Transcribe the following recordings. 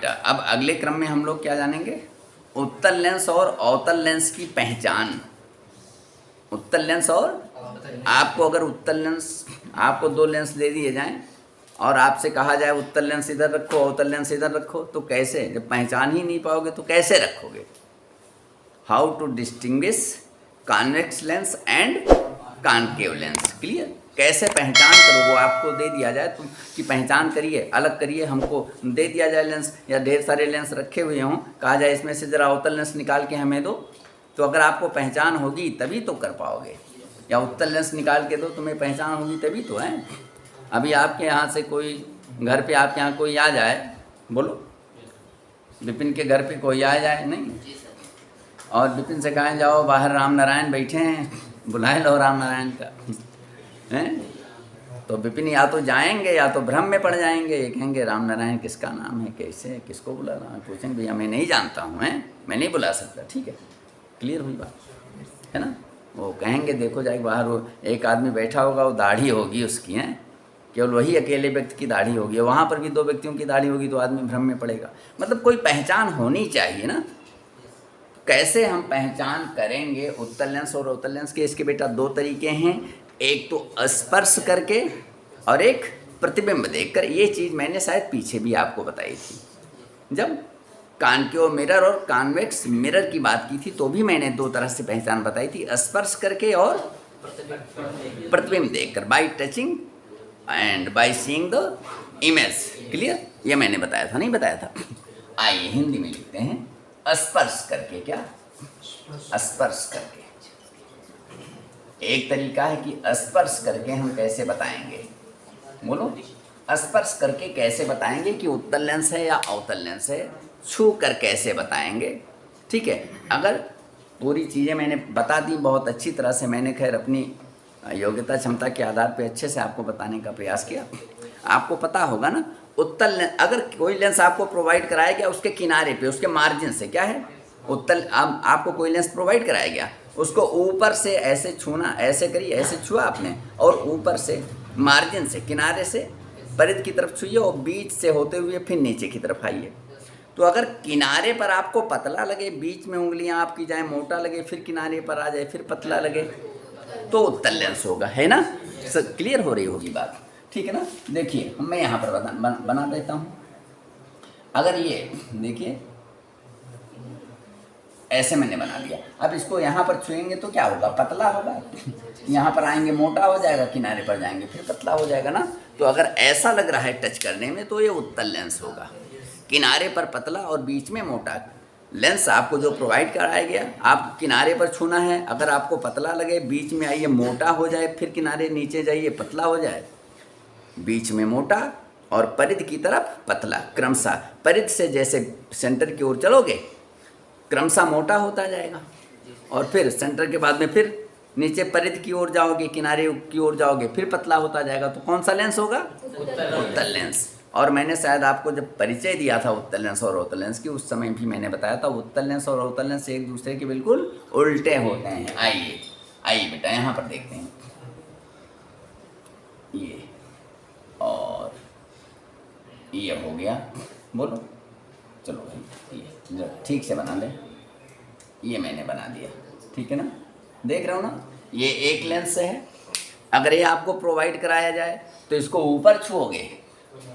बेटा, अब अगले क्रम में हम लोग क्या जानेंगे? उत्तल लेंस और अवतल लेंस की पहचान। उत्तल लेंस और आपको अगर उत्तल लेंस, आपको दो लेंस दे दिए जाएं और आपसे कहा जाए उत्तल लेंस इधर रखो, अवतल लेंस इधर रखो, तो कैसे? जब पहचान ही नहीं पाओगे तो कैसे रखोगे? How to distinguish convex lens and concave lens. Clear? कैसे पहचान करो, वो आपको दे दिया जाए तुम कि पहचान करिए, अलग करिए, हमको दे दिया जाए लेंस या ढेर सारे लेंस रखे हुए हों, कहा जाए इसमें से ज़रा अवतल लेंस निकाल के हमें दो, तो अगर आपको पहचान होगी तभी तो कर पाओगे, या उत्तल लेंस निकाल के दो, तुम्हें पहचान होगी तभी तो है। अभी आपके यहाँ से कोई घर पे, आपके यहाँ कोई आ जाए, बोलो, विपिन के घर पे कोई आ जाए नहीं, और विपिन से कहें जाओ बाहर राम नारायण बैठे हैं, बुलाए लो राम नारायण का, हैं? तो विपिन या तो जाएंगे या तो भ्रम में पड़ जाएंगे, ये कहेंगे राम नारायण किसका नाम है, कैसे, किसको बुलाना, पूछेंगे भैया मैं नहीं जानता हूँ, हैं, मैं नहीं बुला सकता। ठीक है, क्लियर हुई बात, है ना? वो कहेंगे देखो जाए बाहर, वो एक आदमी बैठा होगा, वो दाढ़ी होगी उसकी, हैं, केवल वही अकेले व्यक्ति की दाढ़ी होगी, वहाँ पर भी दो व्यक्तियों की दाढ़ी होगी तो आदमी भ्रम में पड़ेगा। मतलब कोई पहचान होनी चाहिए ना। कैसे हम पहचान करेंगे उत्तल लेंस और अवतल लेंस के? इसके बेटा दो तरीके हैं, एक तो स्पर्श करके और एक प्रतिबिंब देखकर। ये चीज़ मैंने शायद पीछे भी आपको बताई थी, जब कॉनकेव मिरर और कॉन्वेक्स मिरर की बात की थी, तो भी मैंने दो तरह से पहचान बताई थी, स्पर्श करके और प्रतिबिंब देखकर, bye touching and by seeing the image. Clear? ये मैंने बताया था, नहीं बताया था? आइए हिंदी में लिखते हैं, स्पर्श करके। क्या? स्पर्श करके। एक तरीका है कि स्पर्श करके हम कैसे बताएंगे, बोलो, स्पर्श करके कैसे बताएंगे कि उत्तल लेंस है या अवतल लेंस है? छू कर कैसे बताएंगे? ठीक है, अगर पूरी चीज़ें मैंने बता दी बहुत अच्छी तरह से, मैंने खैर अपनी योग्यता क्षमता के आधार पे अच्छे से आपको बताने का प्रयास किया। आपको पता होगा ना, उत्तल लेंस, अगर कोई लेंस आपको प्रोवाइड कराया गया, उसके किनारे पे, उसके मार्जिन से, क्या है उत्तल, आपको कोई लेंस प्रोवाइड कराया गया, उसको ऊपर से ऐसे छूना, ऐसे करिए, ऐसे छुआ आपने, और ऊपर से मार्जिन से, किनारे से परिध की तरफ छुइए और बीच से होते हुए फिर नीचे की तरफ आइए। तो अगर किनारे पर आपको पतला लगे, बीच में उंगलियां आपकी जाए, मोटा लगे, फिर किनारे पर आ जाए, फिर पतला लगे, तो उत्तल लेंस होगा, है ना? क्लियर हो रही होगी बात, ठीक है ना? देखिए मैं यहाँ पर बना देता हूँ। अगर ये देखिए ऐसे मैंने बना दिया, अब इसको यहाँ पर छुएंगे तो क्या होगा? पतला होगा। यहाँ पर आएंगे मोटा हो जाएगा, किनारे पर जाएंगे फिर पतला हो जाएगा ना। तो अगर ऐसा लग रहा है टच करने में तो ये उत्तल लेंस होगा, किनारे पर पतला और बीच में मोटा। लेंस आपको जो प्रोवाइड कराया गया, आप किनारे पर छूना है, अगर आपको पतला लगे, बीच में आइए मोटा हो जाए, फिर किनारे नीचे जाइए पतला हो जाए, बीच में मोटा और परिध की तरफ पतला, क्रमशः परिध से जैसे सेंटर की ओर चलोगे क्रमशः मोटा होता जाएगा, और फिर सेंटर के बाद में फिर नीचे परिध की ओर जाओगे, किनारे की ओर जाओगे, फिर पतला होता जाएगा। तो कौन सा लेंस होगा? उत्तल लेंस। और मैंने शायद आपको जब परिचय दिया था उत्तल लेंस और अवतल लेंस की, उस समय भी मैंने बताया था उत्तल लेंस और अवतल लेंस एक दूसरे के बिल्कुल उल्टे होते हैं। आइए आइए बेटा यहाँ पर देखते हैं, ये और ये हो गया, बोलो, चलो भाई ये जब ठीक से बना लें, ये मैंने बना दिया, ठीक है ना? देख रहे हो ना, ये एक लेंस है। अगर ये आपको प्रोवाइड कराया जाए तो इसको ऊपर छुओगे,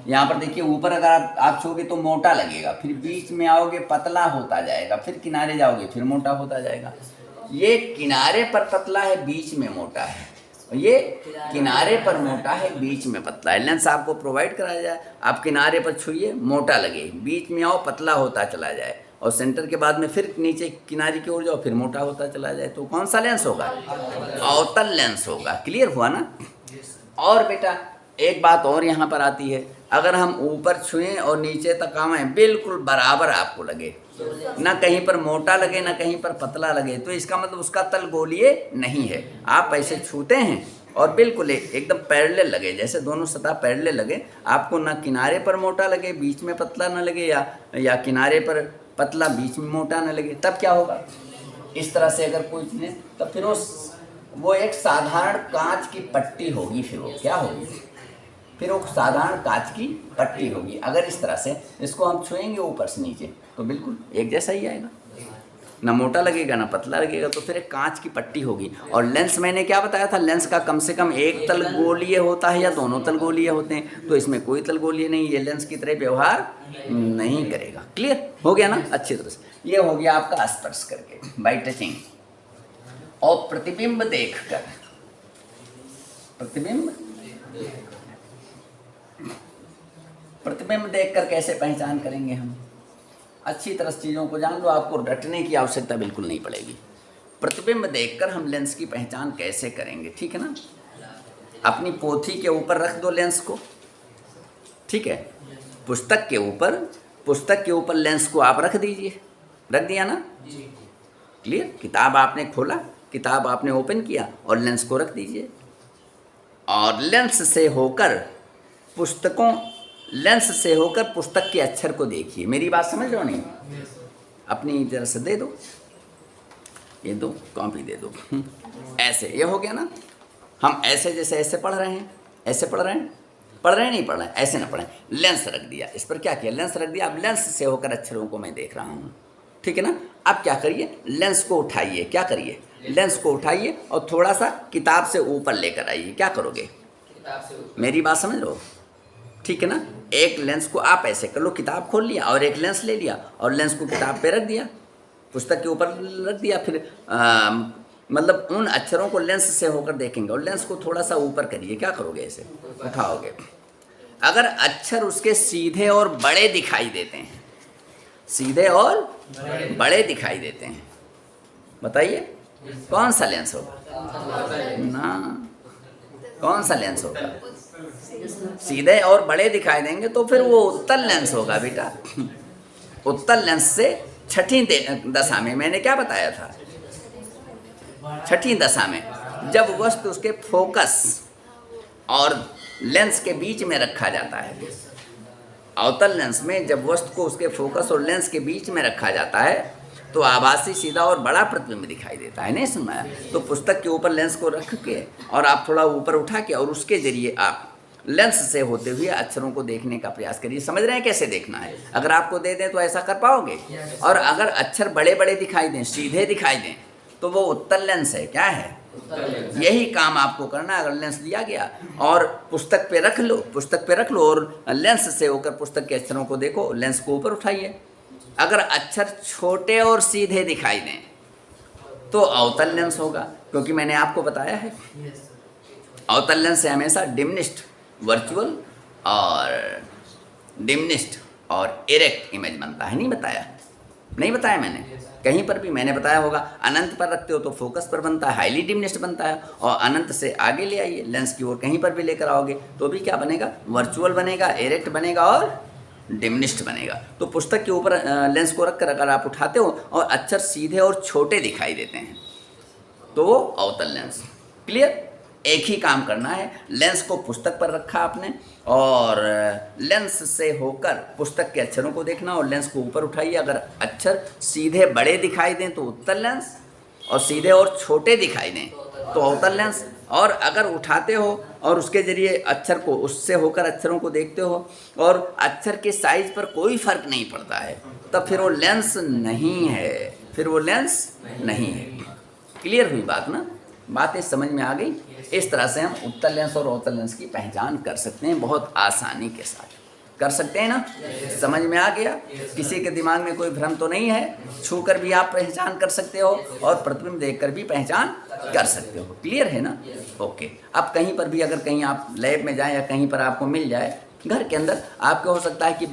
यहाँ पर देखिए ऊपर अगर आप छुओगे तो मोटा लगेगा, फिर बीच में आओगे पतला होता जाएगा, फिर किनारे जाओगे फिर मोटा होता जाएगा। ये किनारे पर पतला है, बीच में मोटा है, ये किनारे पर मोटा है, बीच में पतला है। लेंस आपको प्रोवाइड कराया जाए, आप किनारे पर छुइए मोटा लगे, बीच में आओ पतला होता चला जाए, और सेंटर के बाद में फिर नीचे किनारे की ओर जाओ फिर मोटा होता चला जाए, तो कौन सा लेंस होगा? अवतल लेंस होगा। क्लियर हुआ ना? और बेटा एक बात और यहाँ पर आती है, अगर हम ऊपर छुएं और नीचे तक आवें, बिल्कुल बराबर आपको लगे, ना कहीं पर मोटा लगे ना कहीं पर पतला लगे, तो इसका मतलब उसका तल गोलीय नहीं है। आप ऐसे छूते हैं और बिल्कुल एकदम पैरेलल लगे, जैसे दोनों सतह पैरेलल लगे, आपको ना किनारे पर मोटा लगे बीच में पतला ना लगे, या किनारे पर पतला बीच में मोटा ना लगे, तब क्या होगा? इस तरह से अगर कोई चीज़, तो फिर वो एक साधारण कांच की पट्टी होगी, फिर वो क्या होगी? फिर वो साधारण कांच की पट्टी होगी। अगर इस तरह से इसको हम छुएंगे ऊपर से नीचे तो बिल्कुल एक जैसा ही आएगा, ना मोटा लगेगा ना पतला लगेगा, तो फिर एक कांच की पट्टी होगी। और लेंस मैंने क्या बताया था, लेंस का कम से कम एक तल गोलीय होता है या दोनों तल गोलीय होते हैं, तो इसमें कोई तल गोलीय नहीं, ये लेंस की तरह व्यवहार नहीं करेगा। क्लियर हो गया ना अच्छी तरह से। ये हो गया आपका स्पर्श करके, बाय टचिंग। और प्रतिबिंब देखकर, प्रतिबिंब देखकर कैसे पहचान करेंगे हम? अच्छी तरह से चीज़ों को जान लो, आपको रटने की आवश्यकता बिल्कुल नहीं पड़ेगी। प्रतिबिंब देखकर हम लेंस की पहचान कैसे करेंगे, ठीक है ना? अपनी पोथी के ऊपर रख दो लेंस को, ठीक है? पुस्तक के ऊपर लेंस को आप रख दीजिए, रख दिया ना? क्लियर? किताब आपने खोला, किताब आपने ओपन किया और लेंस को रख दीजिए, और लेंस से होकर पुस्तक के अक्षर को देखिए। मेरी बात समझ रहे हो नहीं? अपनी जरा से दे दो, ये दो कॉपी दे दो, ऐसे ये हो गया ना? हम ऐसे जैसे ऐसे पढ़ रहे हैं, ऐसे पढ़ रहे हैं, नहीं पढ़ रहे हैं, ऐसे ना पढ़ें। लेंस रख दिया, इस पर क्या किया, लेंस रख दिया। अब लेंस से होकर अक्षरों को मैं देख रहा हूँ, ठीक है ना? अब क्या करिए, लेंस को उठाइए, क्या करिए, लेंस को उठाइए और थोड़ा सा किताब से ऊपर लेकर आइए। क्या करोगे? मेरी बात समझ लो, ठीक है ना? एक लेंस को आप ऐसे कर लो, किताब खोल लिया और एक लेंस ले लिया और लेंस को किताब पे रख दिया, पुस्तक के ऊपर रख दिया। फिर मतलब उन अक्षरों को लेंस से होकर देखेंगे और लेंस को थोड़ा सा ऊपर करिए। क्या करोगे? ऐसे उठाओगे। अगर अक्षर उसके सीधे और बड़े दिखाई देते हैं, सीधे और बड़े दिखाई देते हैं, बताइए कौन सा लेंस होगा ना? कौन सा लेंस होगा? सीधे और बड़े दिखाई देंगे तो फिर वो उत्तल लेंस होगा बेटा। उत्तल लेंस से छठी दशा में मैंने क्या बताया था? छठी दशा में जब वस्तु उसके फोकस और लेंस के बीच में रखा जाता है, अवतल लेंस में जब वस्तु को उसके फोकस और लेंस के बीच में रखा जाता है तो आभासी सीधा और बड़ा प्रतिबिंब दिखाई देता है। नहीं सुना? तो पुस्तक के ऊपर लेंस को रख के और आप थोड़ा ऊपर उठा के और उसके जरिए आप लेंस से होते हुए अक्षरों को देखने का प्रयास करिए। समझ रहे हैं कैसे देखना है? अगर आपको दे दें तो ऐसा कर पाओगे? और अगर अक्षर बड़े बड़े दिखाई दें, सीधे दिखाई दें, तो वो उत्तल लेंस है। क्या है? यही काम आपको करना है। अगर लेंस दिया गया और पुस्तक पे रख लो और लेंस से होकर पुस्तक के अक्षरों को देखो, लेंस को ऊपर उठाइए। अगर अक्षर छोटे और सीधे दिखाई दें तो अवतल लेंस होगा, क्योंकि मैंने आपको बताया है अवतल लेंस से हमेशा डिमिनिश्ड, वर्चुअल और डिमिनिश्ड और इरेक्ट इमेज बनता है। नहीं बताया? नहीं बताया मैंने? कहीं पर भी मैंने बताया होगा। अनंत पर रखते हो तो फोकस पर बनता है, हाईली डिमिनिश्ड बनता है, और अनंत से आगे ले आइए, लेंस की ओर कहीं पर भी लेकर आओगे तो भी क्या बनेगा? वर्चुअल बनेगा, इरेक्ट बनेगा और डिमिनिश्ड बनेगा। तो पुस्तक के ऊपर लेंस को रखकर अगर आप उठाते हो और अक्षर सीधे और छोटे दिखाई देते हैं तो वो अवतल लेंस। क्लियर? एक ही काम करना है, लेंस को पुस्तक पर रखा आपने और लेंस से होकर पुस्तक के अक्षरों को देखना और लेंस को ऊपर उठाइए। अगर अक्षर सीधे बड़े दिखाई दें तो उत्तल लेंस, और सीधे और छोटे दिखाई दें तो अवतल लेंस। और अगर उठाते हो और उसके जरिए अक्षर को, उससे होकर अक्षरों को देखते हो और अक्षर के साइज पर कोई फर्क नहीं पड़ता है, तब फिर वो लेंस नहीं है, फिर वो लेंस नहीं है। क्लियर हुई बात ना? बातें समझ में आ गई? इस तरह से हम उत्तल लेंस और अवतल लेंस की पहचान कर सकते हैं, बहुत आसानी के साथ कर सकते हैं ना? समझ में आ गया? किसी के दिमाग में कोई भ्रम तो नहीं है? छूकर भी आप पहचान कर सकते हो और प्रतिबिंब देखकर भी पहचान कर सकते हो। क्लियर है ना? ओके। अब कहीं पर भी अगर कहीं आप लैब में जाएं या कहीं पर आपको मिल जाए घर के अंदर, आपको हो सकता है कि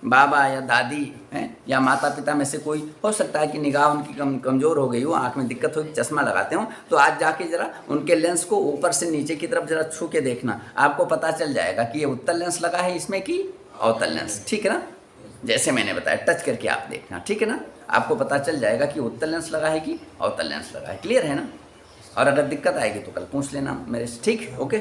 बाबा या दादी हैं या माता पिता में से कोई हो सकता है कि निगाह उनकी कमज़ोर हो गई हो, आँख में दिक्कत हो, चश्मा लगाते हो, तो आज जाके ज़रा उनके लेंस को ऊपर से नीचे की तरफ ज़रा छू के देखना, आपको पता चल जाएगा कि ये उत्तल लेंस लगा है इसमें कि अवतल लेंस। ठीक है ना? जैसे मैंने बताया, टच करके आप देखना, ठीक है ना? आपको पता चल जाएगा कि उत्तल लेंस लगा है कि अवतल लेंस लगा है। क्लियर है ना? और अगर दिक्कत आएगी तो कल पूछ लेना मेरे से। ठीक? ओके।